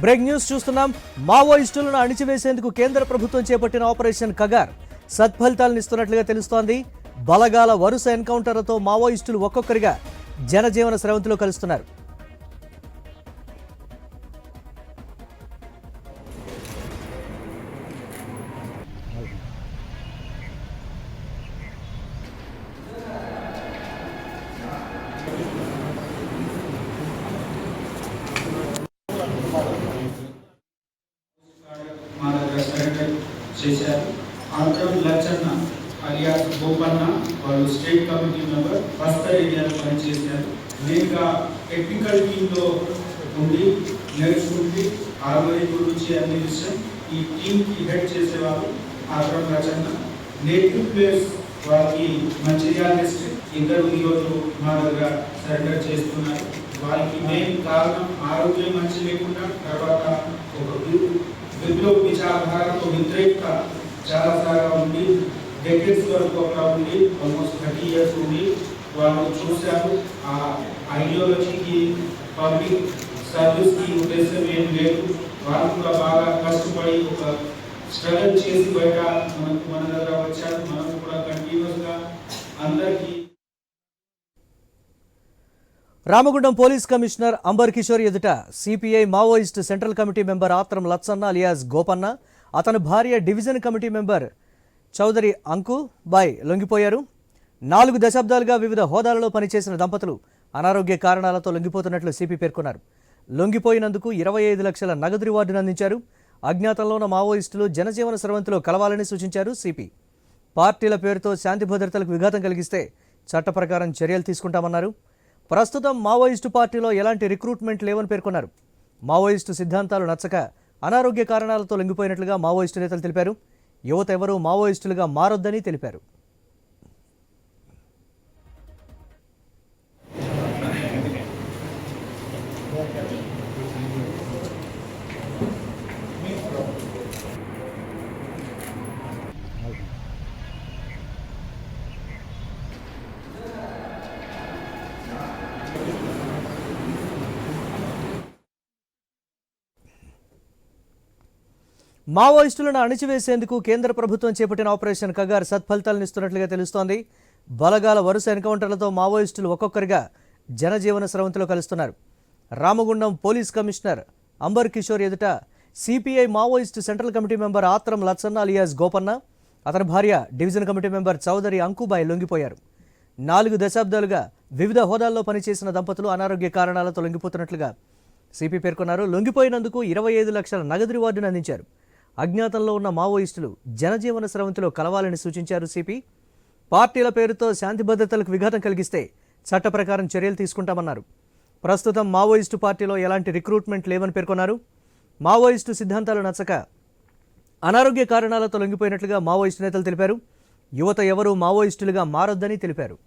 Break news చూస్తున్నాం. మావోయిస్టులను అణిచివేసేందుకు కేంద్ర ప్రభుత్వం చేపట్టిన ఆపరేషన్ కగార్ సత్ఫలితాలను ఇస్తున్నట్లుగా తెలుస్తోంది. బలగాల వరుస ఎన్కౌంటర్లతో మావోయిస్టులు ఒక్కొక్కరిగా జనజీవన స్రవంతిలో కలుస్తున్నారు. చేశారు. ఆంధ్రం లచ్చన్న అలియాస్ గోపన్న వాళ్ళు స్టేట్ కమిటీ మెంబర్ బస్తర్ ఏరియాలో పనిచేశారు. నేనుగా టెక్నికల్ టీంలో ఉండి నేర్చుకుంటే ఆర్మరీ గురించి అన్ని విషయం ఈ టీంకి హెడ్ చేసేవారు ఆంధ్రం లచ్చన్న. నేటివ్ ప్లేస్ వాళ్ళకి మంచిర్యాల డిస్ట్రిక్ట్ ఇద్దరు ఈరోజు మా దగ్గర సరెండర్ చేస్తున్నారు. వాళ్ళకి మెయిన్ కారణం ఆరోగ్యం మంచి లేకుండా తర్వాత ఒక విప్లవ విచారధారతో వ్యతిరేకత చాలా సార్లు ఉండి డెకెట్స్ వరకు అక్కడ ఉండి ఆల్మోస్ట్ 30 years ఉండి వాళ్ళు చూశారు. ఆ ఐడియాలజీకి పబ్లిక్ సర్వీస్కి ఉద్దేశం ఏం లేదు. వాళ్ళు కూడా బాగా కష్టపడి ఒక స్ట్రగల్ చేసి బయట మన దగ్గర వచ్చారు. మనం కూడా కంటిన్యూస్గా అందరికీ. రామగుండం పోలీస్ కమిషనర్ అంబర్ కిషోర్ ఎదుట CPI Maoist central committee member Atram Lachanna alias Gopanna, అతని భార్య division committee member Chaudhari Ankubai లొంగిపోయారు. 4 దశాబ్దాలుగా వివిధ హోదాలలో పనిచేసిన దంపతులు అనారోగ్య కారణాలతో లొంగిపోతున్నట్లు సిపి పేర్కొన్నారు. లొంగిపోయినందుకు 25 లక్షల నగదు రివార్డును అందించారు. అజ్ఞాతంలో ఉన్న మావోయిస్టులు జనజీవన స్రవంతిలో కలవాలని సూచించారు సిపి. పార్టీల పేరుతో శాంతి భద్రతలకు విఘాతం కలిగిస్తే చట్ట ప్రకారం చర్యలు తీసుకుంటామన్నారు. ప్రస్తుతం మావోయిస్టు పార్టీలో ఎలాంటి రిక్రూట్మెంట్ లేవని పేర్కొన్నారు. మావోయిస్టు సిద్ధాంతాలు నచ్చక అనారోగ్య కారణాలతో లొంగిపోయినట్లుగా మావోయిస్టు నేతలు తెలిపారు. యువత ఎవరూ మావోయిస్టులుగా మారొద్దని తెలిపారు. మావోయిస్టులను అణిచివేసేందుకు కేంద్ర ప్రభుత్వం చేపట్టిన ఆపరేషన్ కగార్ సత్ఫలితాలను ఇస్తున్నట్లుగా తెలుస్తోంది. బలగాల వరుస ఎన్కౌంటర్లతో మావోయిస్టులు ఒక్కొక్కరిగా జనజీవన స్రవంతిలో కలుస్తున్నారు. రామగుండం పోలీస్ కమిషనర్ అంబర్ కిషోర్ ఎదుట CPI Maoist central committee member Atram Lachanna alias Gopanna, అతని భార్య division committee member Chaudhari Ankubai లొంగిపోయారు. 4 దశాబ్దాలుగా వివిధ హోదాల్లో పనిచేసిన దంపతులు అనారోగ్య కారణాలతో లొంగిపోతున్నట్లుగా సిపి పేర్కొన్నారు. లొంగిపోయినందుకు 25 లక్షల నగదు రివార్డును అందించారు. అజ్ఞాతంలో ఉన్న మావోయిస్టులు జనజీవన స్రవంతిలో కలవాలని సూచించారు సిపి. పార్టీల పేరుతో శాంతి భద్రతలకు విఘాతం కలిగిస్తే చట్ట ప్రకారం చర్యలు తీసుకుంటామన్నారు. ప్రస్తుతం మావోయిస్టు పార్టీలో ఎలాంటి రిక్రూట్మెంట్ లేవని పేర్కొన్నారు. మావోయిస్టు సిద్ధాంతాలు నచ్చక అనారోగ్య కారణాలతో లొంగిపోయినట్లుగా మావోయిస్టు నేతలు తెలిపారు. యువత ఎవరూ మావోయిస్టులుగా మారొద్దని తెలిపారు.